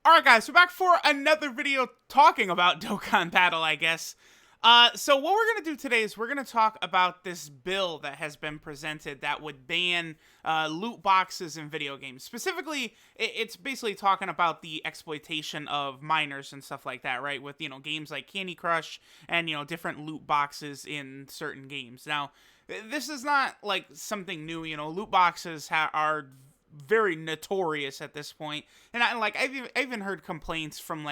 Alright guys, we're back for another video talking about Dokkan Battle, I guess. So what we're going to do today is we're going to talk about this bill that has been presented that would ban loot boxes in video games. Specifically, it's basically talking about the exploitation of minors and stuff like that, right? With, games like Candy Crush and, different loot boxes in certain games. Now, this is not, like, something new, loot boxes are very notorious at this point, and I've even heard complaints from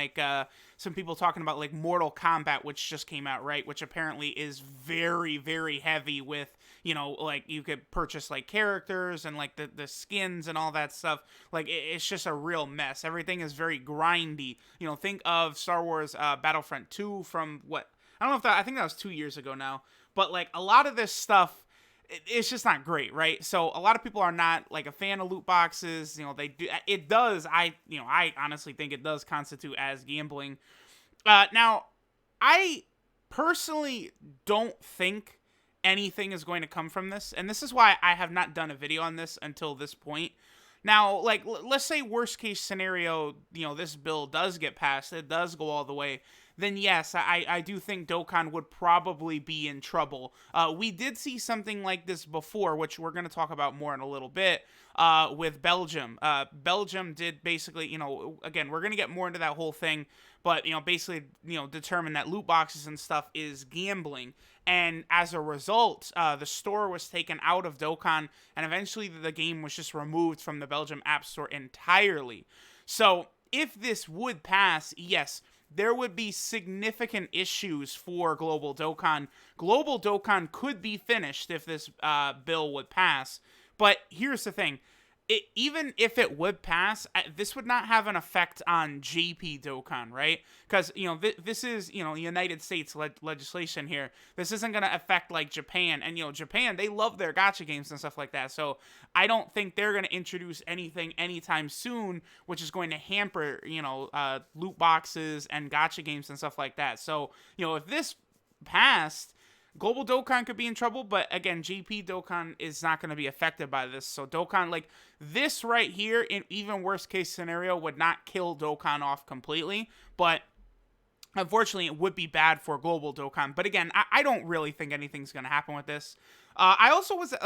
some people talking about like Mortal Kombat, which just came out, right, which apparently is very, very heavy with, like you could purchase like characters and like the skins and all that stuff. Like it's just a real mess. Everything is very grindy. Think of Star Wars Battlefront 2 from what, I don't know if that, I think that was 2 years ago now, but like a lot of this stuff, it's just not great, right? So a lot of people are not like a fan of loot boxes. They do. It does. I honestly think it does constitute as gambling. Now, I personally don't think anything is going to come from this, and this is why I have not done a video on this until this point. Now, like, let's say worst case scenario, this bill does get passed, it does go all the way, then yes, I do think Dokkan would probably be in trouble. We did see something like this before, which we're going to talk about more in a little bit, with Belgium. Belgium did basically, again, we're going to get more into that whole thing, but, basically, determine that loot boxes and stuff is gambling. And as a result, the store was taken out of Dokkan, and eventually the game was just removed from the Belgium App Store entirely. So if this would pass, yes, there would be significant issues for Global Dokkan. Global Dokkan could be finished if this bill would pass. But here's the thing. Even if it would pass, this would not have an effect on JP Dokkan, right? Because, this is, United States legislation here. This isn't going to affect, like, Japan. And, Japan, they love their gacha games and stuff like that. So I don't think they're going to introduce anything anytime soon, which is going to hamper, loot boxes and gacha games and stuff like that. So, if this passed, Global Dokkan could be in trouble, but again, JP Dokkan is not going to be affected by this. So Dokkan, like this right here, in even worst case scenario, would not kill Dokkan off completely, but unfortunately, it would be bad for Global Dokkan. But again, I don't really think anything's going to happen with this. I was not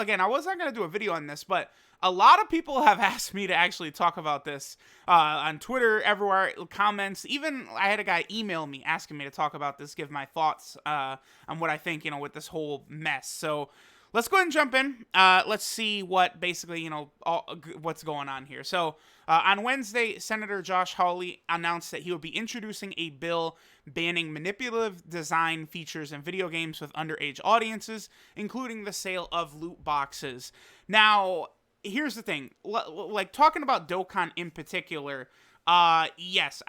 going to do a video on this, but a lot of people have asked me to actually talk about this on Twitter, everywhere, comments. Even I had a guy email me asking me to talk about this, give my thoughts on what I think, with this whole mess. So let's go ahead and jump in. Let's see what basically, what's going on here. So on Wednesday, Senator Josh Hawley announced that he would be introducing a bill banning manipulative design features in video games with underage audiences, including the sale of loot boxes. Now, here's the thing. Like, talking about Dokkan in particular, yes,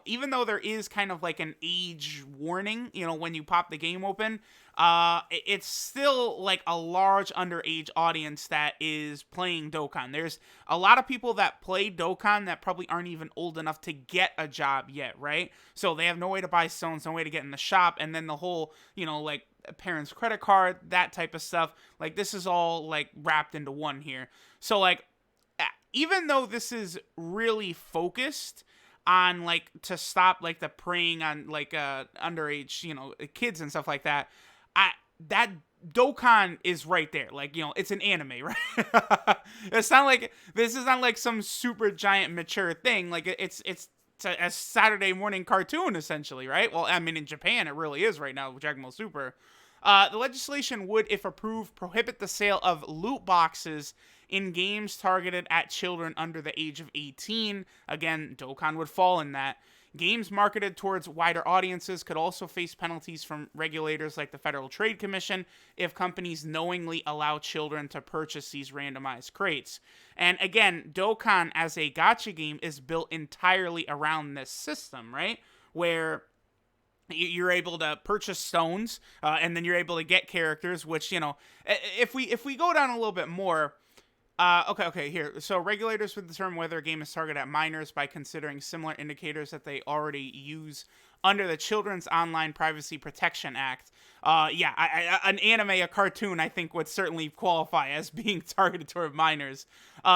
even though there is kind of like an age warning, when you pop the game open, it's still like a large underage audience that is playing Dokkan. There's a lot of people that play Dokkan that probably aren't even old enough to get a job yet, right? So they have no way to buy stones, no way to get in the shop, and then the whole, like parents' credit card, that type of stuff. Like, this is all like wrapped into one here. So like, even though this is really focused on like to stop like the preying on like underage kids and stuff like that, that Dokkan is right there. Like, it's an anime, right? It's not like this is not like some super giant mature thing. Like it's a Saturday morning cartoon essentially, right? Well, I mean, in Japan it really is right now with Dragon Ball Super. The legislation would, if approved, prohibit the sale of loot boxes in games targeted at children under the age of 18. Again, Dokkan would fall in that. Games marketed towards wider audiences could also face penalties from regulators like the Federal Trade Commission if companies knowingly allow children to purchase these randomized crates. And again, Dokkan as a gacha game is built entirely around this system, right? Where you're able to purchase stones, and then you're able to get characters, which, if we go down a little bit more, Okay, here. So regulators would determine whether a game is targeted at minors by considering similar indicators that they already use under the Children's Online Privacy Protection Act. Yeah, an anime, a cartoon, I think would certainly qualify as being targeted toward minors.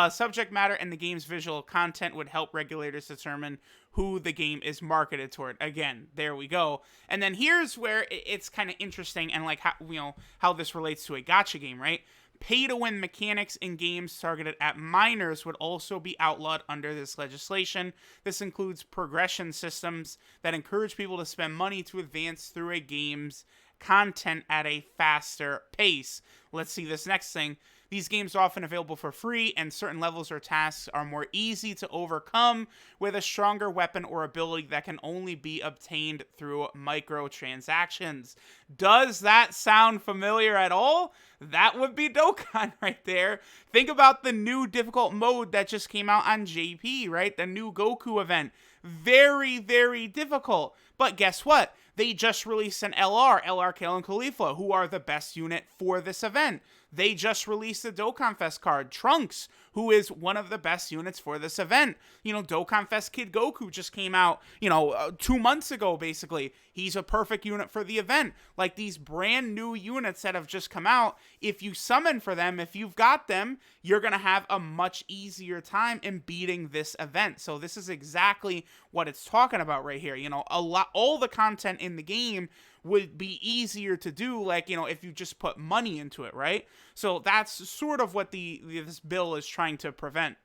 Subject matter and the game's visual content would help regulators determine who the game is marketed toward. Again, there we go. And then here's where it's kind of interesting and like how this relates to a gacha game, right? Pay-to-win mechanics in games targeted at minors would also be outlawed under this legislation. This includes progression systems that encourage people to spend money to advance through a game's content at a faster pace. Let's see this next thing. These games are often available for free, and certain levels or tasks are more easy to overcome with a stronger weapon or ability that can only be obtained through microtransactions. Does that sound familiar at all? That would be Dokkan right there. Think about the new difficult mode that just came out on JP, right? The new Goku event. Very, very difficult. But guess what? They just released an LR Kale and Khalifa, who are the best unit for this event. They just released the Dokkan Fest card, Trunks, who is one of the best units for this event. You know, Dokkan Fest Kid Goku just came out, 2 months ago, basically. He's a perfect unit for the event. Like, these brand new units that have just come out, if you summon for them, if you've got them, you're going to have a much easier time in beating this event. So this is exactly what it's talking about right here. All the content in the game would be easier to do, like, if you just put money into it, right? So that's sort of what this bill is trying to prevent.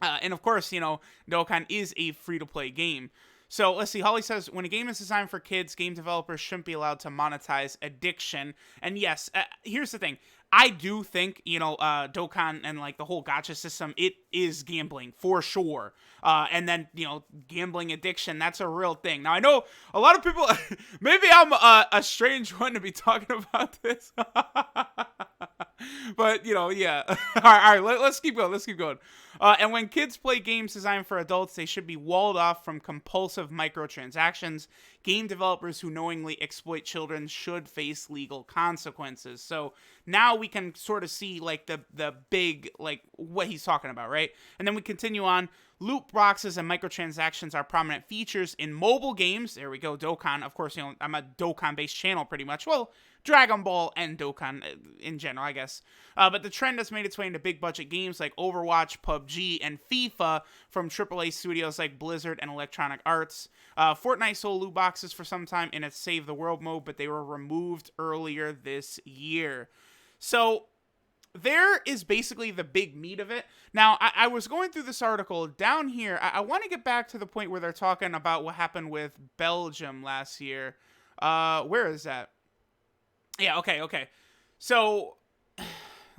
And of course, Dokkan is a free-to-play game. So let's see, Holly says, when a game is designed for kids, game developers shouldn't be allowed to monetize addiction. And yes, here's the thing. I do think, Dokkan and like the whole gacha system, it is gambling for sure. And then, gambling addiction, that's a real thing. Now, I know a lot of people, maybe I'm a strange one to be talking about this. But, yeah. All right, let's keep going. And when kids play games designed for adults, they should be walled off from compulsive microtransactions. Game developers who knowingly exploit children should face legal consequences. So now we can sort of see like the big, like what he's talking about, right? And then we continue on. Loot boxes and microtransactions are prominent features in mobile games. There we go, Dokkan. Of course, I'm a Dokkan-based channel pretty much. Well, Dragon Ball and Dokkan in general, I guess. But the trend has made its way into big-budget games like Overwatch, PUBG, and FIFA from AAA studios like Blizzard and Electronic Arts. Fortnite sold loot boxes for some time in its Save the World mode, but they were removed earlier this year. So there is basically the big meat of it. Now, I was going through this article down here. I want to get back to the point where they're talking about what happened with Belgium last year. Where is that? Yeah, okay. So,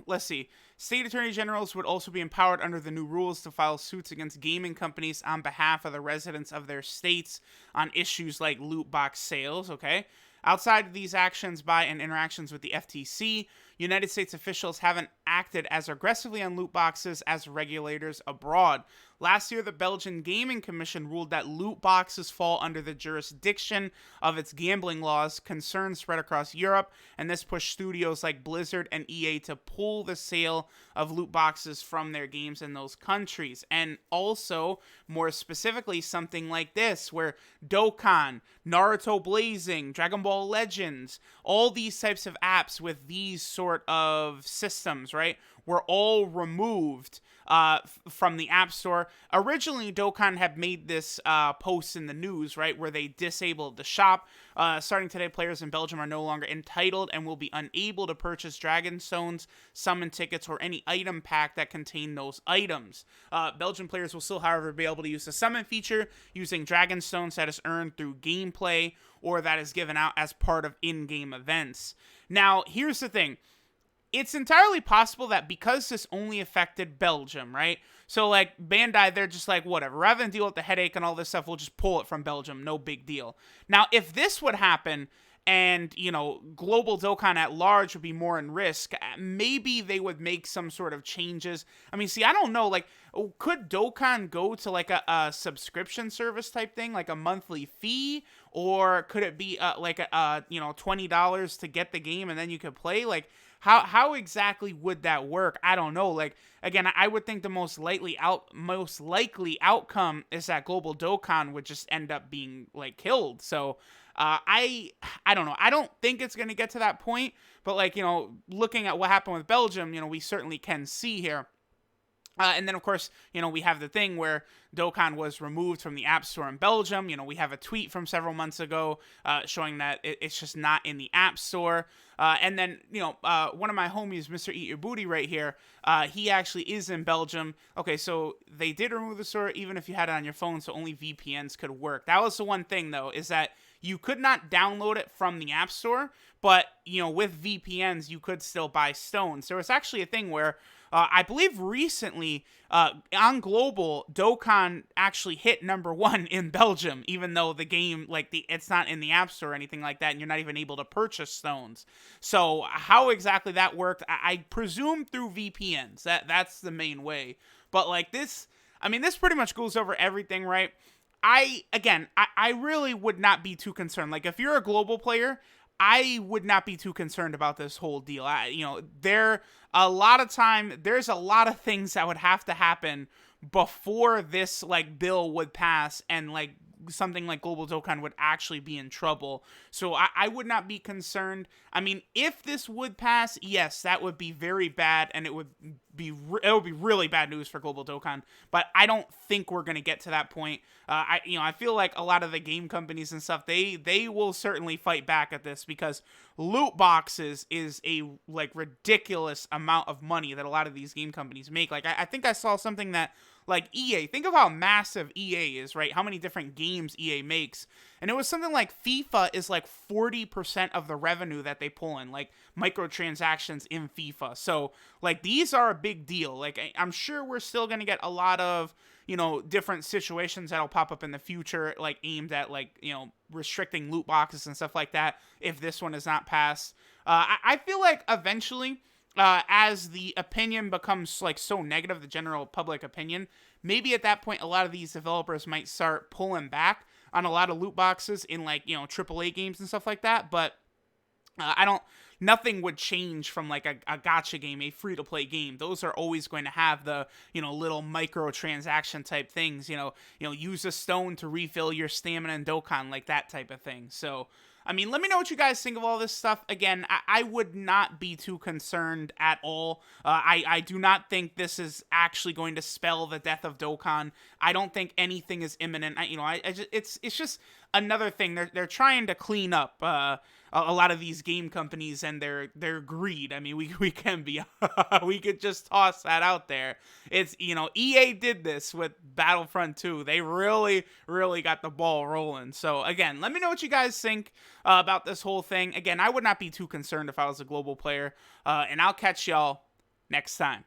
let's see. State attorney generals would also be empowered under the new rules to file suits against gaming companies on behalf of the residents of their states on issues like loot box sales, okay? Outside of these actions by and interactions with the FTC, United States officials haven't acted as aggressively on loot boxes as regulators abroad. Last year, the Belgian Gaming Commission ruled that loot boxes fall under the jurisdiction of its gambling laws. Concerns spread across Europe, and this pushed studios like Blizzard and EA to pull the sale of loot boxes from their games in those countries. And also, more specifically, something like this, where Dokkan, Naruto Blazing, Dragon Ball Legends, all these types of apps with these sort of systems, right, were all removed from the App Store. Originally, Dokkan had made this post in the news, right, where they disabled the shop. Starting today, players in Belgium are no longer entitled and will be unable to purchase Dragon Stones, summon tickets, or any item pack that contain those items. Belgian players will still, however, be able to use the summon feature using Dragon Stones that is earned through gameplay or that is given out as part of in-game events. Now, here's the thing. It's entirely possible that because this only affected Belgium, right? So, like, Bandai, they're just like, whatever. Rather than deal with the headache and all this stuff, we'll just pull it from Belgium. No big deal. Now, if this would happen and, global Dokkan at large would be more in risk, maybe they would make some sort of changes. I mean, see, I don't know. Like, could Dokkan go to, like, a subscription service type thing? Like a monthly fee? Or could it be, like, $20 to get the game and then you could play? Like, how exactly would that work? I don't know. Like, again, I would think the most likely outcome is that Global Dokkan would just end up being like killed. So I don't know. I don't think it's going to get to that point, but like, looking at what happened with Belgium, we certainly can see here. And then, of course, we have the thing where Dokkan was removed from the App Store in Belgium. We have a tweet from several months ago showing that it's just not in the App Store. And then, one of my homies, Mr. Eat Your Booty right here, he actually is in Belgium. Okay, so they did remove the store even if you had it on your phone, so only VPNs could work. That was the one thing, though, is that you could not download it from the App Store, but, with VPNs, you could still buy stones. There was actually a thing where I believe recently on global, Dokkan actually hit #1 in Belgium, even though the game, it's not in the App Store or anything like that, and you're not even able to purchase stones. So how exactly that worked, I presume through VPNs. That's the main way. But this pretty much goes over everything, right? I really would not be too concerned. Like, if you're a global player, I would not be too concerned about this whole deal. There's a lot of things that would have to happen before this bill would pass and something like Global Dokkan would actually be in trouble. So I would not be concerned. If this would pass, yes, that would be very bad, and it would be really bad news for Global Dokkan. But I don't think we're gonna get to that point. I feel like a lot of the game companies and stuff, they will certainly fight back at this, because loot boxes is a ridiculous amount of money that a lot of these game companies make. I think I saw something that, EA, think of how massive EA is, right? How many different games EA makes. And it was something like FIFA is 40% of the revenue that they pull in, microtransactions in FIFA. So, these are a big deal. I'm sure we're still going to get a lot of, different situations that'll pop up in the future, aimed at, restricting loot boxes and stuff like that, if this one is not passed. I feel like eventually, as the opinion becomes so negative, the general public opinion, maybe at that point a lot of these developers might start pulling back on a lot of loot boxes in AAA games and stuff like that. But nothing would change from a gacha game, a free-to-play game. Those are always going to have the, little microtransaction type things, use a stone to refill your stamina and Dokkan, that type of thing. So, let me know what you guys think of all this stuff. Again, I would not be too concerned at all. I do not think this is actually going to spell the death of Dokkan. I don't think anything is imminent. It's just another thing. They're trying to clean up a lot of these game companies and their greed. We can be we could just toss that out there. It's EA did this with Battlefront 2. They really got the ball rolling. So again, let me know what you guys think about this whole thing. Again, I would not be too concerned if I was a global player. And I'll catch y'all next time.